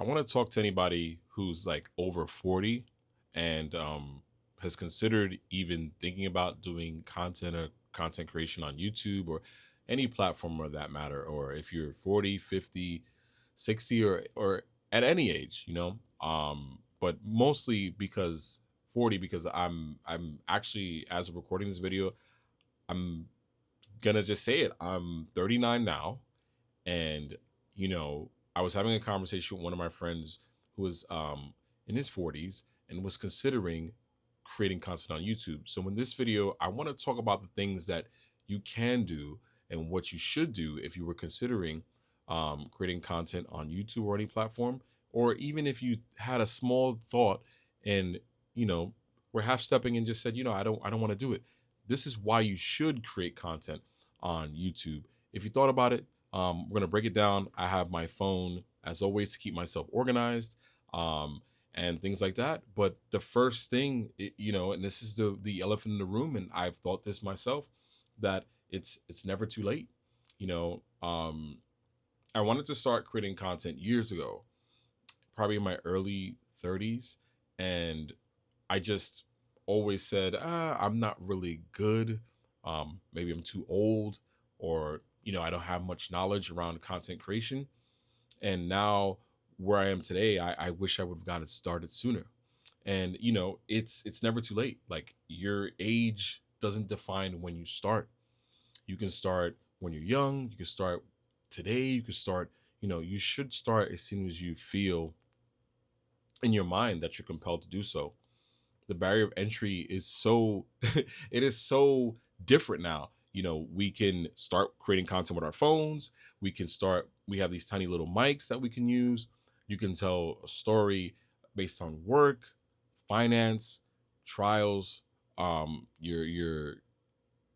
I want to talk to anybody who's like over 40 and has considered even thinking about doing content or content creation on YouTube or any platform of that matter. Or if you're 40, 50, 60, or at any age, but mostly because 40, because I'm actually, as of recording this video, I'm gonna just say it. I'm 39 now, and I was having a conversation with one of my friends who was in his 40s and was considering creating content on YouTube. So in this video, I want to talk about the things that you can do and what you should do if you were considering creating content on YouTube or any platform, or even if you had a small thought and you know were half stepping and just said, I don't want to do it. This is why you should create content on YouTube. If you thought about it, we're gonna break it down. I have my phone as always to keep myself organized, and things like that. But the first thing, and this is the elephant in the room, and I've thought this myself, that it's never too late. You know, I wanted to start creating content years ago, probably in my early 30s, and I just always said, I'm not really good. Maybe I'm too old, or I don't have much knowledge around content creation. And now where I am today, I wish I would have gotten started sooner. And it's never too late. Like, your age doesn't define when you start. You can start when you're young. You can start today. You can start. You should start as soon as you feel in your mind that you're compelled to do so. The barrier of entry is so it is so different now. We can start creating content with our phones. We have these tiny little mics that we can use. You can tell a story based on work, finance, trials, your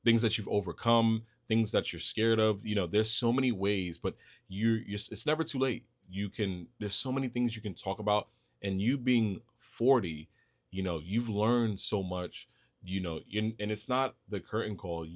things that you've overcome, things that you're scared of. There's so many ways, but it's never too late. There's so many things you can talk about. And you being 40, you've learned so much, and it's not the curtain call.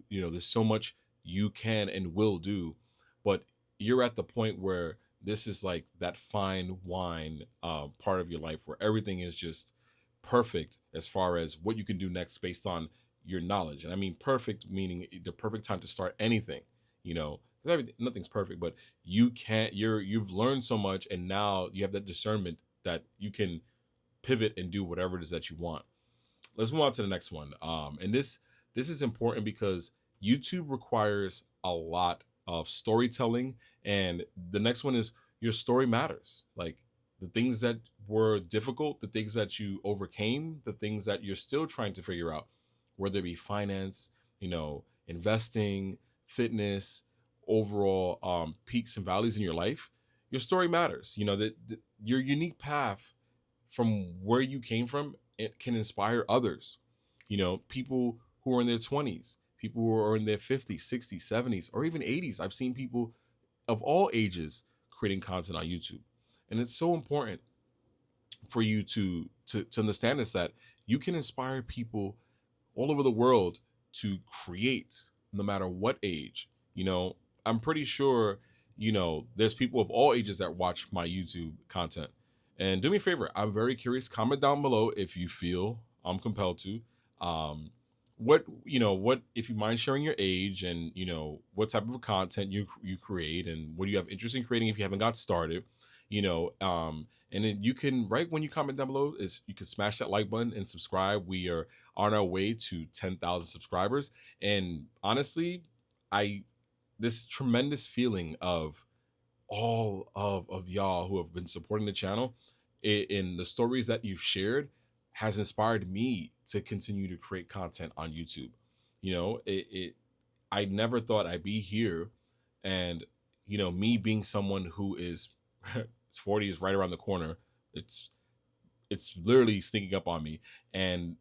There's so much you can and will do, but you're at the point where this is like that fine wine part of your life where everything is just perfect as far as what you can do next based on your knowledge. And I mean perfect meaning the perfect time to start anything. 'Cause nothing's perfect, but you've learned so much, and now you have that discernment that you can pivot and do whatever it is that you want. Let's move on to the next one. And this is important because YouTube requires a lot of storytelling, and the next one is your story matters. Like, the things that were difficult, the things that you overcame, the things that you're still trying to figure out, whether it be finance, investing, fitness, overall peaks and valleys in your life. Your story matters. That your unique path from where you came from, it can inspire others. People who are in their 20s, people who are in their 50s, 60s, 70s, or even 80s. I've seen people of all ages creating content on YouTube. And it's so important for you to understand this, that you can inspire people all over the world to create, no matter what age. I'm pretty sure, there's people of all ages that watch my YouTube content. And do me a favor, I'm very curious. Comment down below if you feel I'm compelled to. What if you mind sharing your age, and what type of content you create, and what do you have interest in creating if you haven't got started. And then you can, right when you comment down below, is you can smash that like button and subscribe. We are on our way to 10,000 subscribers. And honestly, I this tremendous feeling of all of y'all who have been supporting the channel in the stories that you've shared has inspired me to continue to create content on YouTube. I never thought I'd be here, and me being someone who is 40 is right around the corner. It's it's literally sneaking up on me. And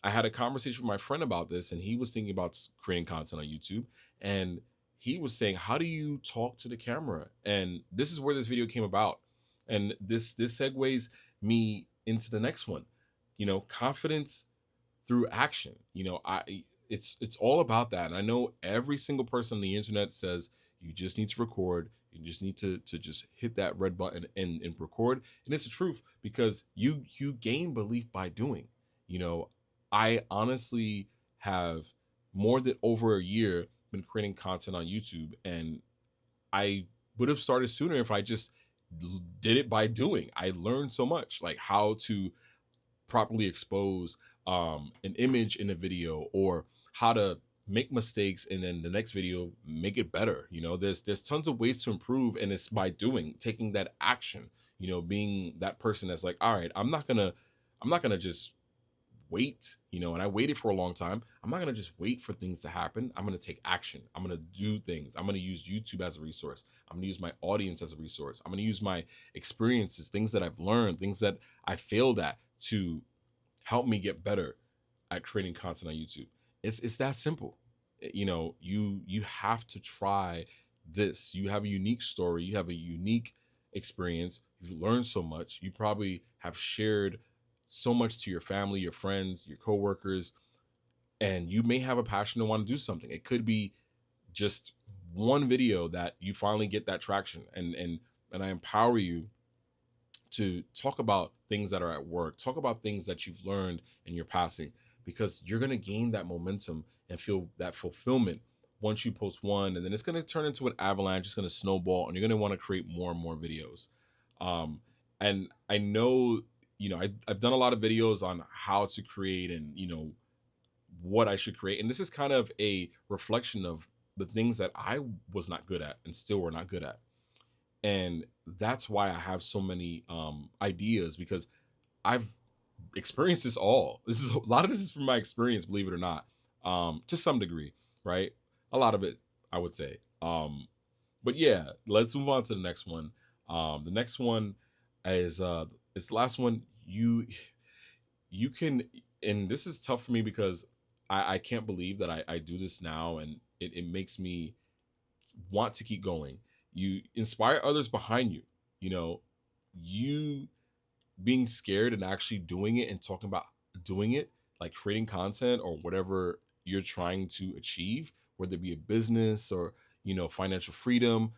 I had a conversation with my friend about this, and he was thinking about creating content on YouTube. And he was saying, how do you talk to the camera? And this is where this video came about. And this segues me into the next one. Confidence through action. It's all about that. And I know every single person on the internet says you just need to record, You just need to just hit that red button and record. And it's the truth, because you gain belief by doing. You know, I honestly have more than over a year been creating content on YouTube, and I would have started sooner if I just did it by doing. I learned so much, like how to properly expose an image in a video, or how to make mistakes and then the next video make it better. You know, there's tons of ways to improve, and it's by doing, taking that action. You know, being that person that's like, all right, I'm not gonna just wait, you know, and I waited for a long time. I'm not going to just wait for things to happen. I'm going to take action. I'm going to do things. I'm going to use YouTube as a resource. I'm going to use my audience as a resource. I'm going to use my experiences, things that I've learned, things that I failed at, to help me get better at creating content on YouTube. It's that simple. You know, you have to try this. You have a unique story, you have a unique experience. You've learned so much. You probably have shared so much to your family, your friends, your coworkers, and you may have a passion to want to do something. It could be just one video that you finally get that traction, and I empower you to talk about things that are at work, talk about things that you've learned in your passing, because you're going to gain that momentum and feel that fulfillment once you post one, and then it's going to turn into an avalanche. It's going to snowball, and you're going to want to create more and more videos. um and I know, you know, I've done a lot of videos on how to create, and you know what I should create, and this is kind of a reflection of the things that I was not good at and still were not good at. And that's why I have so many ideas, because I've experienced this all. This is a lot of this is from my experience, believe it or not, to some degree, right? A lot of it, I would say. But yeah, let's move on to the next one. The next one is it's the last one. You can, and this is tough for me because I can't believe that I do this now, and it makes me want to keep going. You inspire others behind you. You know, you being scared and actually doing it and talking about doing it, like creating content or whatever you're trying to achieve, whether it be a business or, you know, financial freedom,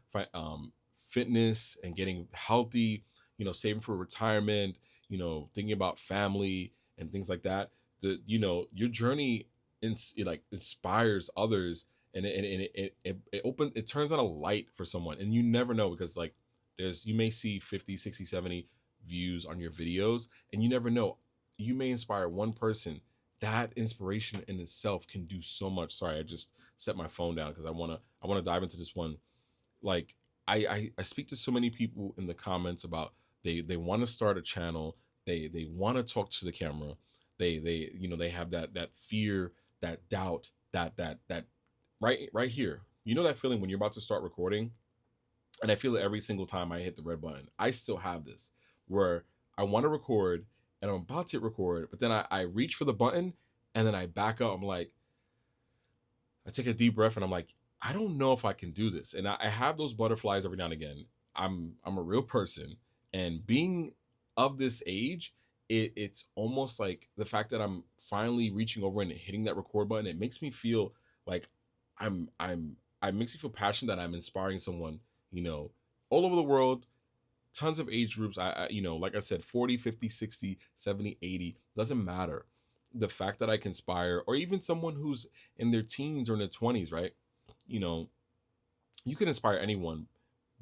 fitness and getting healthy, you know, saving for retirement, you know, thinking about family and things like that. The, you know, your journey it like inspires others, and it turns on a light for someone, and you never know, because like you may see 50, 60, 70 views on your videos, and you never know, you may inspire one person. That inspiration in itself can do so much. Sorry, I just set my phone down because I want to dive into this one. Like I speak to so many people in the comments about they want to start a channel, they want to talk to the camera, they you know, they have that fear, that doubt, that right here, you know, that feeling when you're about to start recording. And I feel it every single time I hit the red button. I still have this, where I want to record and I'm about to hit record, but then I reach for the button and then I back up. I'm like, I take a deep breath and I'm like, I don't know if I can do this. And I have those butterflies every now and again. I'm a real person, and being of this age, it's almost like the fact that I'm finally reaching over and hitting that record button. It makes me feel like I makes me feel passionate that I'm inspiring someone, you know, all over the world, tons of age groups. You know, like I said, 40, 50, 60, 70, 80, doesn't matter. The fact that I can inspire, or even someone who's in their teens or in their 20s, right? You know, you can inspire anyone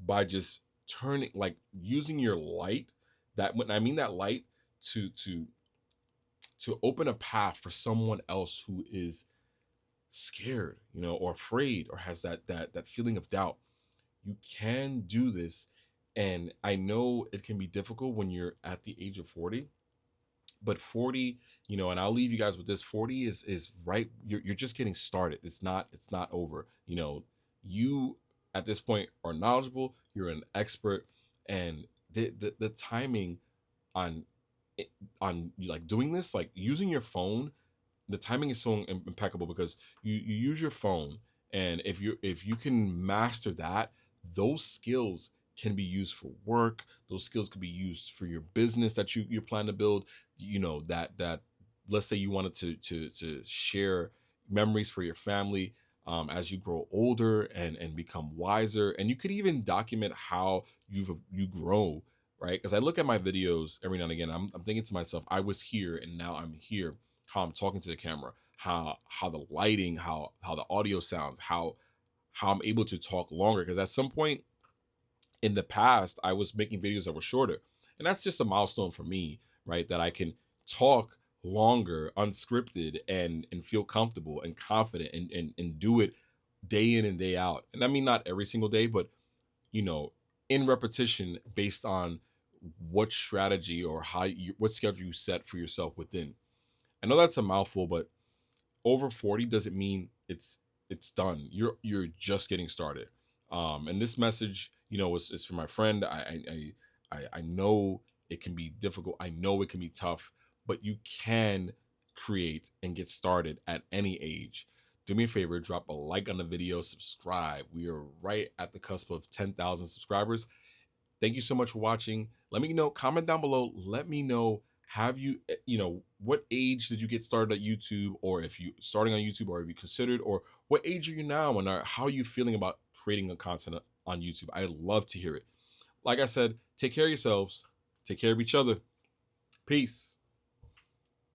by just turning, like using your light. That, when I mean that light, to open a path for someone else who is scared, you know, or afraid, or has that feeling of doubt. You can do this. And I know it can be difficult when you're at the age of 40, but 40, you know, and I'll leave you guys with this: 40 is right, you're just getting started. It's not over. You know, you at this point are knowledgeable, you're an expert, and the timing on on like doing this, like using your phone, the timing is so impeccable, because you use your phone, and if you can master that, those skills can be used for work. Those skills could be used for your business that you plan to build. You know, that let's say you wanted to share memories for your family. as you grow older and become wiser. And you could even document how you grow, right? Because I look at my videos every now and again. I'm thinking to myself, I was here and now I'm here. How I'm talking to the camera, how the lighting, how the audio sounds, how I'm able to talk longer. Because at some point in the past, I was making videos that were shorter. And that's just a milestone for me, right? That I can talk longer, unscripted, and feel comfortable and confident and do it day in and day out. And I mean not every single day, but you know, in repetition based on what strategy or what schedule you set for yourself within. I know that's a mouthful, but over 40 doesn't mean it's done. You're just getting started. And this message, is for my friend. I know it can be difficult. I know it can be tough, but you can create and get started at any age. Do me a favor, drop a like on the video, subscribe. We are right at the cusp of 10,000 subscribers. Thank you so much for watching. Let me know, comment down below. Let me know, have you, what age did you get started at YouTube, or if you starting on YouTube, or have you considered, or what age are you now, and how are you feeling about creating a content on YouTube? I'd love to hear it. Like I said, take care of yourselves, take care of each other. Peace.